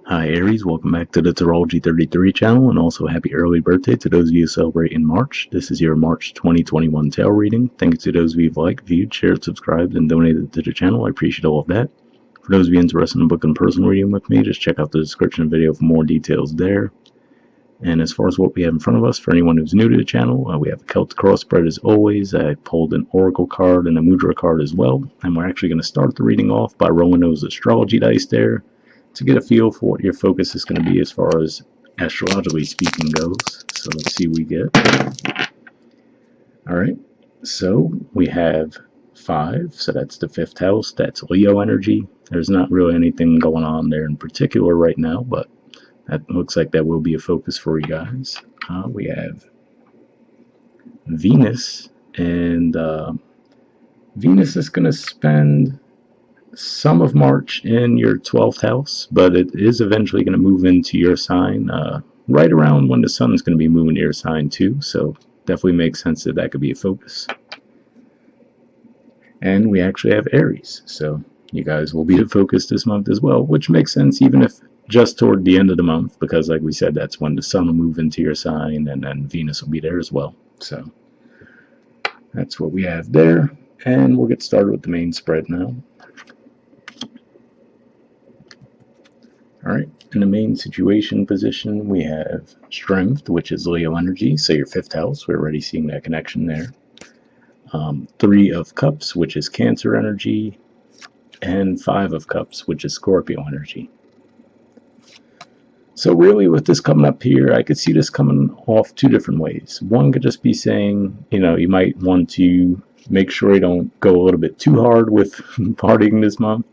Hi Aries, welcome back to the Astrology 33 channel, and also happy early birthday to those of you who celebrate in March. This is your March 2021 tarot reading. Thanks to those of you who've liked, viewed, shared, subscribed, and donated to the channel. I appreciate all of that. For those of you interested in booking a personal reading with me, just check out the description video for more details there. And as far as what we have in front of us, for anyone who's new to the channel, we have a Celtic crossbreed as always. I pulled an Oracle card and a Mudra card as well. And we're actually going to start the reading off by rolling those astrology dice there to get a feel for what your focus is going to be as far as astrologically speaking goes. So let's see what we get. Alright, so we have 5, so that's the 5th house. That's Leo energy. There's not really anything going on there in particular right now, but that looks like that will be a focus for you guys. We have Venus, and Venus is going to spend some of March in your 12th house, but it is eventually going to move into your sign right around when the sun is going to be moving to your sign too, so definitely makes sense that that could be a focus. And we actually have Aries, so you guys will be the focus this month as well, which makes sense even if just toward the end of the month, because like we said, that's when the sun will move into your sign and then Venus will be there as well. So that's what we have there, and we'll get started with the main spread now. Alright, in the main situation position, we have Strength, which is Leo energy, so your 5th house. We're already seeing that connection there. 3 of Cups, which is Cancer energy, and 5 of Cups, which is Scorpio energy. So really with this coming up here, I could see this coming off 2 different ways. One could just be saying, you might want to make sure you don't go a little bit too hard with partying this month.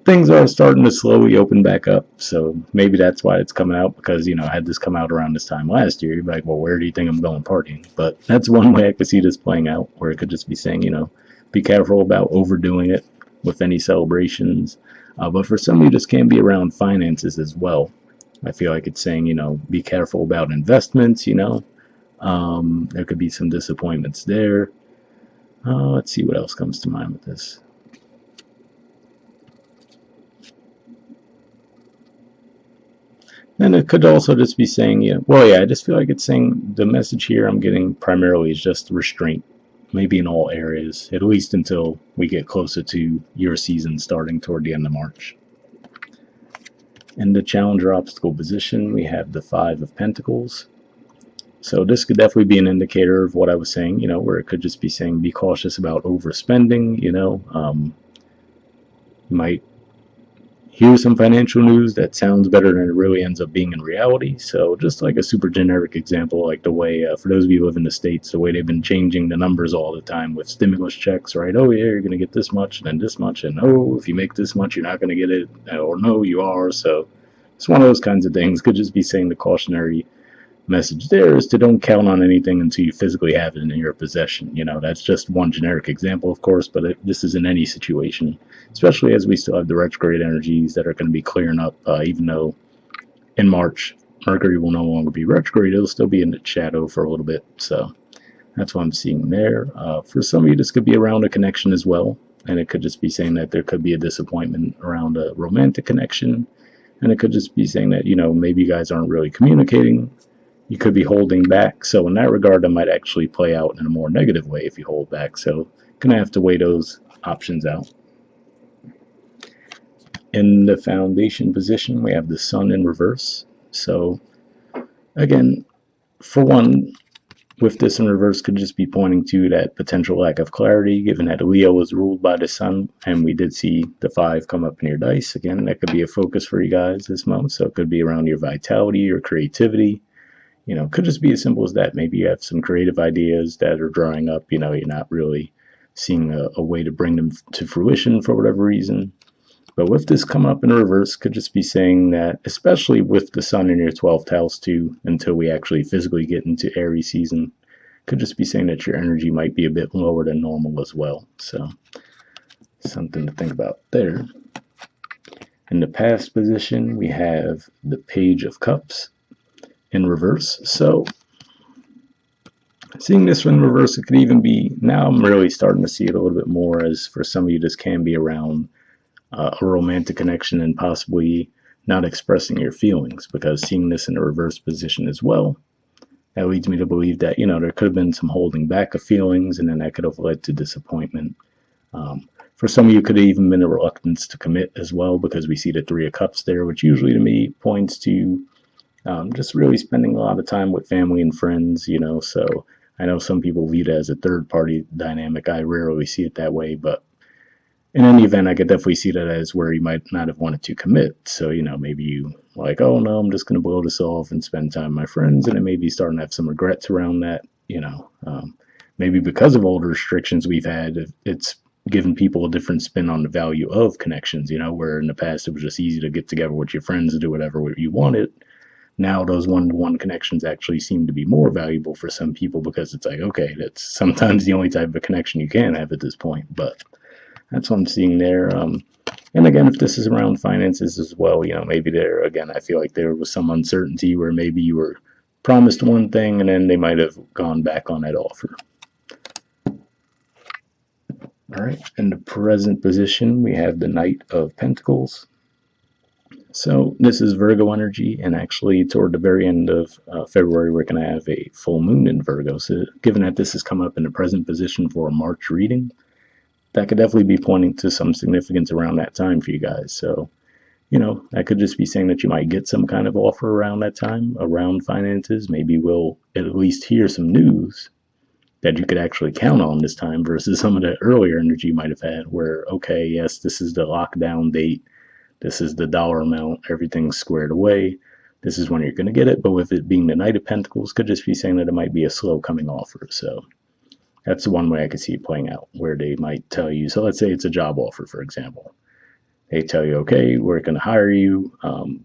Things are starting to slowly open back up, so maybe that's why it's coming out, because, had this come out around this time last year, you'd be like, well, where do you think I'm going partying? But that's one way I could see this playing out, where it could just be saying, be careful about overdoing it with any celebrations. But for some of you, this can be around finances as well. I feel like it's saying, be careful about investments, there could be some disappointments there. Let's see what else comes to mind with this. And it could also just be saying, I just feel like it's saying the message here I'm getting primarily is just restraint, maybe in all areas, at least until we get closer to your season starting toward the end of March. In the challenge or obstacle position, we have the 5 of Pentacles. So this could definitely be an indicator of what I was saying, where it could just be saying be cautious about overspending, you might hear some financial news that sounds better than it really ends up being in reality. So just like a super generic example, like the way, for those of you who live in the States, the way they've been changing the numbers all the time with stimulus checks, right? Oh yeah, you're going to get this much and then this much, and oh, if you make this much, you're not going to get it, or no, you are. So it's one of those kinds of things. Could just be saying the cautionary message there is to don't count on anything until you physically have it in your possession. That's just one generic example, of course, but this is in any situation, especially as we still have the retrograde energies that are going to be clearing up, even though in March Mercury will no longer be retrograde. It'll still be in the shadow for a little bit, so that's what I'm seeing there. For some of you, this could be around a connection as well, and it could just be saying that there could be a disappointment around a romantic connection, and it could just be saying that, maybe you guys aren't really communicating. You could be holding back, so in that regard, that might actually play out in a more negative way if you hold back, so gonna have to weigh those options out. In the foundation position, we have the sun in reverse. So again, for one, with this in reverse could just be pointing to that potential lack of clarity, given that Leo is ruled by the sun, and we did see the 5 come up in your dice. Again, that could be a focus for you guys this month, so it could be around your vitality or creativity. Could just be as simple as that. Maybe you have some creative ideas that are drawing up, you're not really seeing a way to bring them to fruition for whatever reason. But with this coming up in reverse, could just be saying that, especially with the sun in your 12th house too, until we actually physically get into Aries season, could just be saying that your energy might be a bit lower than normal as well. So something to think about there. In the past position, we have the Page of Cups in reverse. So seeing this one in reverse, it could even be, now I'm really starting to see it a little bit more, as for some of you this can be around a romantic connection and possibly not expressing your feelings, because seeing this in a reverse position as well, that leads me to believe that, there could have been some holding back of feelings, and then that could have led to disappointment. For some of you, could have even been a reluctance to commit as well, because we see the Three of Cups there, which usually to me points to just really spending a lot of time with family and friends, So I know some people view it as a third party dynamic. I rarely see it that way, but in any event, I could definitely see that as where you might not have wanted to commit. So, maybe you like, oh no, I'm just going to blow this off and spend time with my friends, and it may be starting to have some regrets around that. Maybe because of all the restrictions we've had, it's given people a different spin on the value of connections. Where in the past it was just easy to get together with your friends and do whatever you wanted. Now those one-to-one connections actually seem to be more valuable for some people, because it's like, okay, that's sometimes the only type of connection you can have at this point. But that's what I'm seeing there. And again, if this is around finances as well, maybe there, again, I feel like there was some uncertainty where maybe you were promised one thing and then they might have gone back on that offer. All right, in the present position, we have the Knight of Pentacles. So this is Virgo energy, and actually toward the very end of February, we're going to have a full moon in Virgo. So given that this has come up in the present position for a March reading, that could definitely be pointing to some significance around that time for you guys. So, that could just be saying that you might get some kind of offer around that time, around finances. Maybe we'll at least hear some news that you could actually count on this time, versus some of the earlier energy you might have had where, okay, yes, this is the lockdown date, this is the dollar amount, everything's squared away, this is when you're going to get it. But with it being the Knight of Pentacles, could just be saying that it might be a slow coming offer. So that's the one way I could see it playing out, where they might tell you, so let's say it's a job offer, for example. They tell you, okay, we're going to hire you,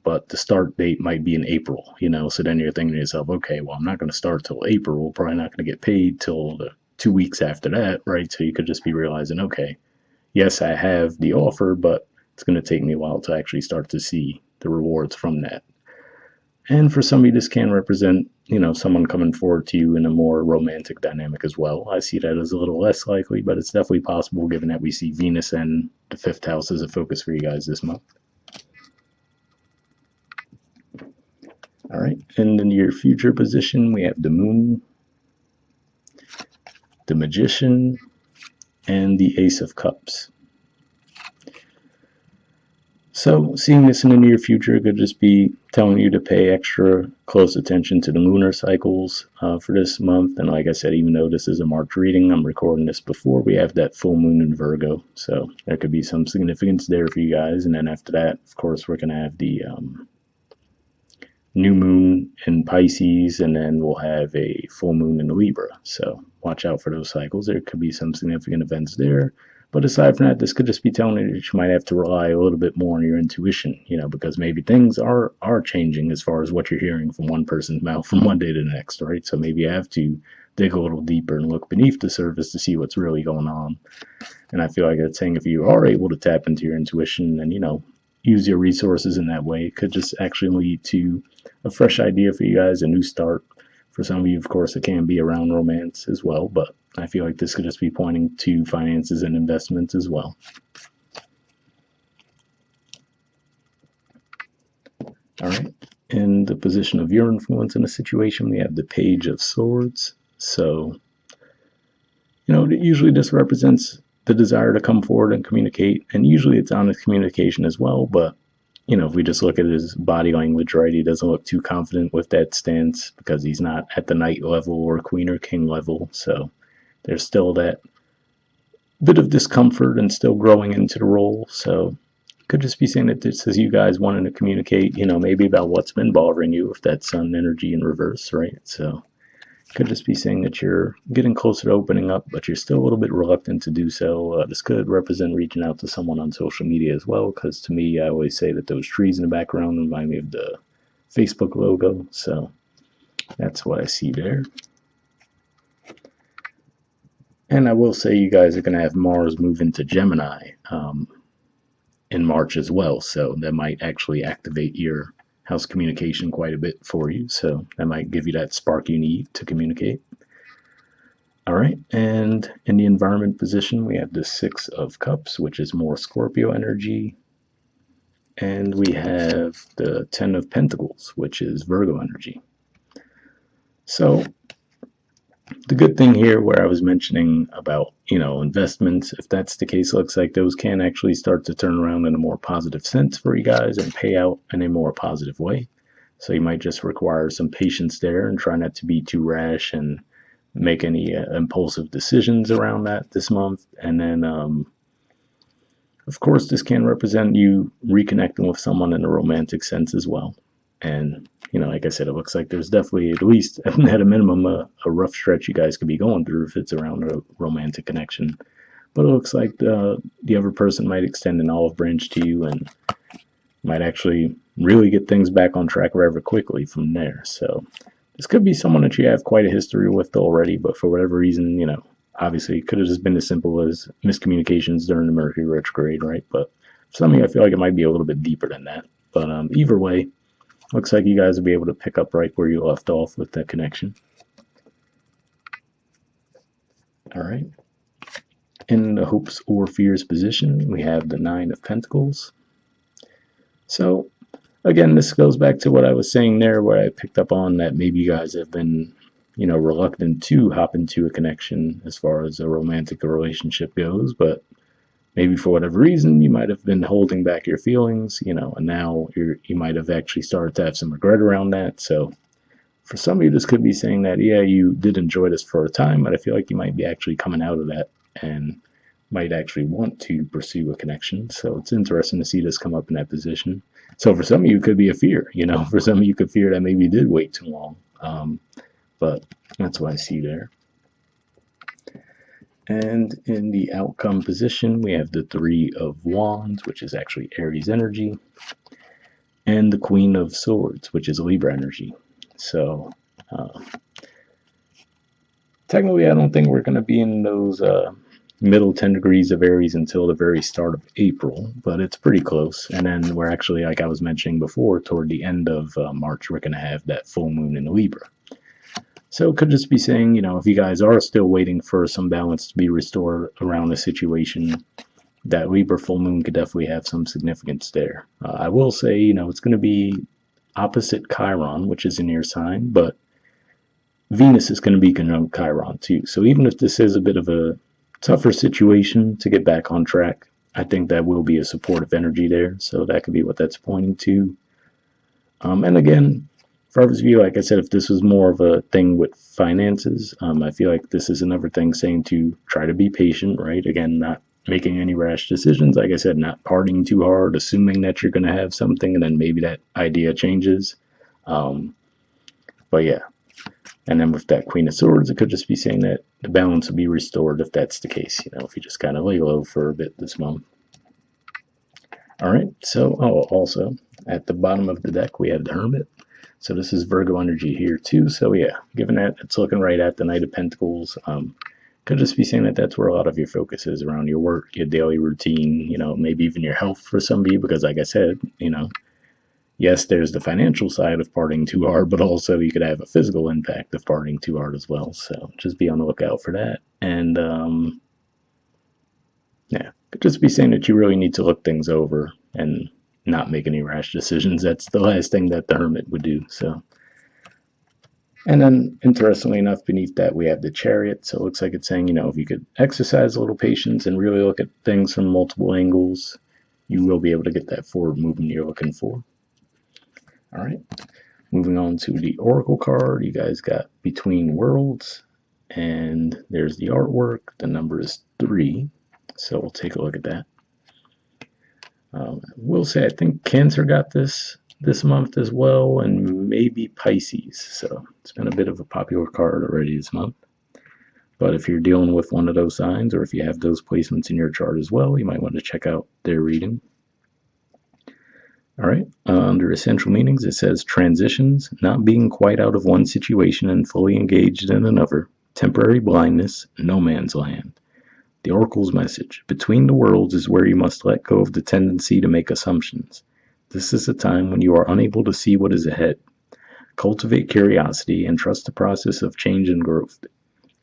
but the start date might be in April, So then you're thinking to yourself, okay, well, I'm not going to start till April. Probably not going to get paid till the 2 weeks after that, right? So you could just be realizing, okay, yes, I have the offer, but it's going to take me a while to actually start to see the rewards from that. And for somebody, this can represent, someone coming forward to you in a more romantic dynamic as well. I see that as a little less likely, but it's definitely possible given that we see Venus and the fifth house as a focus for you guys this month. All right, and in your future position, we have the Moon, the Magician, and the Ace of Cups. So seeing this in the near future could just be telling you to pay extra close attention to the lunar cycles for this month. And like I said, even though this is a March reading, I'm recording this before we have that full moon in Virgo. So there could be some significance there for you guys. And then after that, of course, we're going to have the new moon in Pisces, and then we'll have a full moon in Libra. So watch out for those cycles. There could be some significant events there. But aside from that, this could just be telling you that you might have to rely a little bit more on your intuition, because maybe things are changing as far as what you're hearing from one person's mouth from one day to the next, right? So maybe you have to dig a little deeper and look beneath the surface to see what's really going on. And I feel like that's saying if you are able to tap into your intuition and, use your resources in that way, it could just actually lead to a fresh idea for you guys, a new start. For some of you, of course, it can be around romance as well, but I feel like this could just be pointing to finances and investments as well. All right, in the position of your influence in a situation, we have the Page of Swords. So, usually this represents the desire to come forward and communicate, and usually it's honest communication as well, but if we just look at his body language, right, he doesn't look too confident with that stance because he's not at the knight level or queen or king level. So there's still that bit of discomfort and still growing into the role. So could just be saying that this is you guys wanting to communicate, maybe about what's been bothering you, if that's sun energy in reverse, right? So could just be saying that you're getting closer to opening up, but you're still a little bit reluctant to do so. This could represent reaching out to someone on social media as well, because to me, I always say that those trees in the background remind me of the Facebook logo. So that's what I see there. And I will say you guys are going to have Mars move into Gemini in March as well. So that might actually activate your house communication quite a bit for you. So that might give you that spark you need to communicate. All right, and in the environment position, we have the Six of Cups, which is more Scorpio energy. And we have the Ten of Pentacles, which is Virgo energy. So the good thing here where I was mentioning about, investments, if that's the case, looks like those can actually start to turn around in a more positive sense for you guys and pay out in a more positive way. So you might just require some patience there and try not to be too rash and make any impulsive decisions around that this month. And then, of course, this can represent you reconnecting with someone in a romantic sense as well. And, like I said, it looks like there's definitely, at least at a minimum, a rough stretch you guys could be going through if it's around a romantic connection. But it looks like the other person might extend an olive branch to you and might actually really get things back on track rather quickly from there. So this could be someone that you have quite a history with already, but for whatever reason, obviously it could have just been as simple as miscommunications during the Mercury retrograde, right? But for some of you, I feel like it might be a little bit deeper than that. But either way, looks like you guys will be able to pick up right where you left off with that connection. All right. In the hopes or fears position, we have the Nine of Pentacles. So, again, this goes back to what I was saying there, where I picked up on that maybe you guys have been, reluctant to hop into a connection as far as a romantic relationship goes, but maybe for whatever reason you might have been holding back your feelings, and now you might have actually started to have some regret around that. So for some of you, this could be saying that, yeah, you did enjoy this for a time, but I feel like you might be actually coming out of that and might actually want to pursue a connection. So it's interesting to see this come up in that position. So for some of you, it could be a fear. For some of you, could fear that maybe you did wait too long. But that's what I see there. And in the outcome position, we have the Three of Wands, which is actually Aries energy, and the Queen of Swords, which is Libra energy. So technically, I don't think we're going to be in those middle 10 degrees of Aries until the very start of April, but it's pretty close. And then we're actually, like I was mentioning before, toward the end of March, we're going to have that full moon in Libra. So it could just be saying, if you guys are still waiting for some balance to be restored around the situation, that Libra full moon could definitely have some significance there. I will say, it's going to be opposite Chiron, which is in your sign, but Venus is going to be conjunct Chiron too. So even if this is a bit of a tougher situation to get back on track, I think that will be a supportive energy there. So that could be what that's pointing to. And again, for others of you, like I said, if this was more of a thing with finances, I feel like this is another thing saying to try to be patient, right? Again, not making any rash decisions. Like I said, not partying too hard, assuming that you're going to have something, and then maybe that idea changes. But yeah. And then with that Queen of Swords, it could just be saying that the balance will be restored if that's the case, if you just kind of lay low for a bit this month. All right, so also at the bottom of the deck, we have the Hermit. So this is Virgo energy here too. So yeah, given that it's looking right at the Knight of Pentacles, could just be saying that that's where a lot of your focus is around your work, your daily routine, maybe even your health for some of you, because like I said, yes, there's the financial side of partying too hard, but also you could have a physical impact of partying too hard as well. So just be on the lookout for that. And yeah, could just be saying that you really need to look things over and not make any rash decisions. That's the last thing that the Hermit would do. So, and then interestingly enough, beneath that we have the Chariot. So it looks like it's saying, if you could exercise a little patience and really look at things from multiple angles, you will be able to get that forward movement you're looking for. All right, moving on to the Oracle card, you guys got Between Worlds, and there's the artwork. The number is 3, so we'll take a look at that. We'll say I think Cancer got this month as well, and maybe Pisces. So it's been a bit of a popular card already this month. But if you're dealing with one of those signs, or if you have those placements in your chart as well, you might want to check out their reading. All right, under essential meanings, it says transitions, not being quite out of one situation and fully engaged in another, temporary blindness, no man's land. The Oracle's message, between the worlds is where you must let go of the tendency to make assumptions. This is a time when you are unable to see what is ahead. Cultivate curiosity and trust the process of change and growth.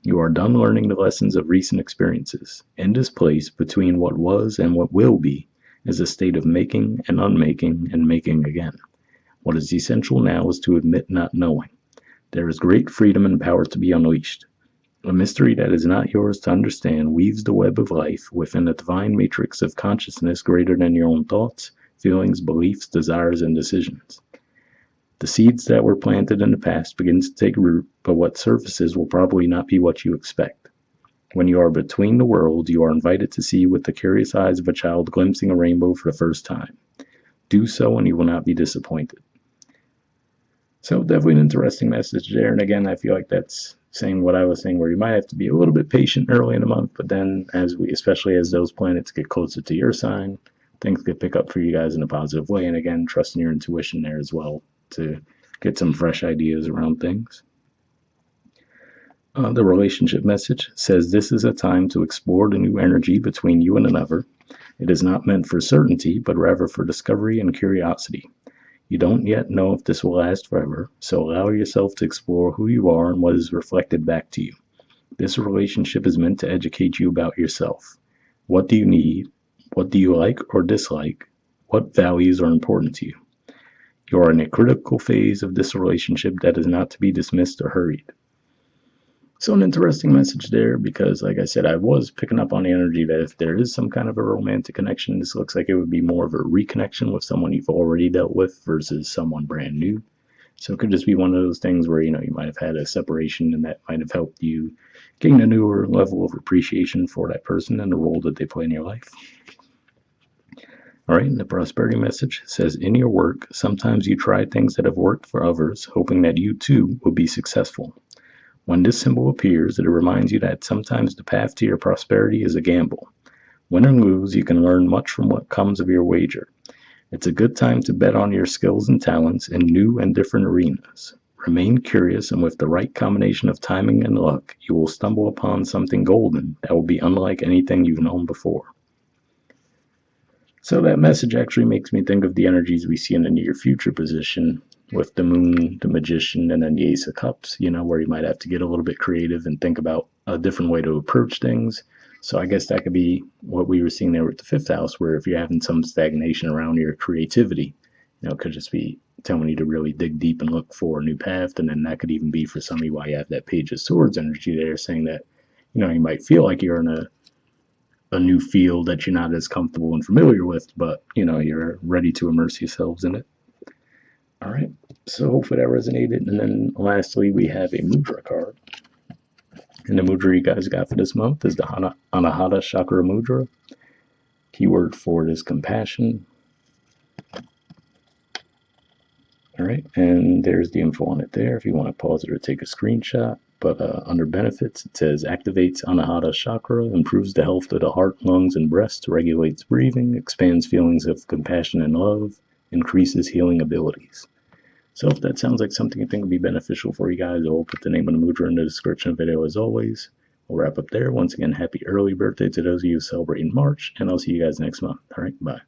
You are done learning the lessons of recent experiences. In this place, between what was and what will be, is a state of making and unmaking and making again. What is essential now is to admit not knowing. There is great freedom and power to be unleashed. A mystery that is not yours to understand weaves the web of life within a divine matrix of consciousness greater than your own thoughts, feelings, beliefs, desires, and decisions. The seeds that were planted in the past begin to take root, but what surfaces will probably not be what you expect. When you are between the worlds, you are invited to see with the curious eyes of a child glimpsing a rainbow for the first time. Do so and you will not be disappointed. So definitely an interesting message there. And again, I feel like that's saying what I was saying, where you might have to be a little bit patient early in the month, but then especially as those planets get closer to your sign, things could pick up for you guys in a positive way. And again, trusting your intuition there as well to get some fresh ideas around things. The relationship message says this is a time to explore the new energy between you and another. It is not meant for certainty, but rather for discovery and curiosity. You don't yet know if this will last forever, so allow yourself to explore who you are and what is reflected back to you. This relationship is meant to educate you about yourself. What do you need? What do you like or dislike? What values are important to you? You are in a critical phase of this relationship that is not to be dismissed or hurried. So an interesting message there, because like I said, I was picking up on the energy that if there is some kind of a romantic connection, this looks like it would be more of a reconnection with someone you've already dealt with versus someone brand new. So it could just be one of those things where, you might have had a separation and that might have helped you gain a newer level of appreciation for that person and the role that they play in your life. All right, and the prosperity message says, in your work, sometimes you try things that have worked for others, hoping that you too will be successful. When this symbol appears, it reminds you that sometimes the path to your prosperity is a gamble. Win or lose, you can learn much from what comes of your wager. It's a good time to bet on your skills and talents in new and different arenas. Remain curious, and with the right combination of timing and luck, you will stumble upon something golden that will be unlike anything you've known before. So that message actually makes me think of the energies we see in the near future position with the moon, the magician, and then the ace of cups, where you might have to get a little bit creative and think about a different way to approach things. So I guess that could be what we were seeing there with the fifth house, where if you're having some stagnation around your creativity, it could just be telling you to really dig deep and look for a new path. And then that could even be for some of you why you have that Page of Swords energy there, saying that, you might feel like you're in a new field that you're not as comfortable and familiar with, but you're ready to immerse yourselves in it. All right, so hopefully that resonated. And then lastly, we have a Mudra card. And the Mudra you guys got for this month is the Anahata Chakra Mudra. Keyword for it is compassion. All right, and there's the info on it there if you want to pause it or take a screenshot. But under benefits, it says activates Anahata Chakra, improves the health of the heart, lungs, and breast, regulates breathing, expands feelings of compassion and love, increases healing abilities. So if that sounds like something you think would be beneficial for you guys, I'll put the name of the Mudra in the description of the video as always. We'll wrap up there. Once again, happy early birthday to those of you celebrating March, and I'll see you guys next month. All right, bye.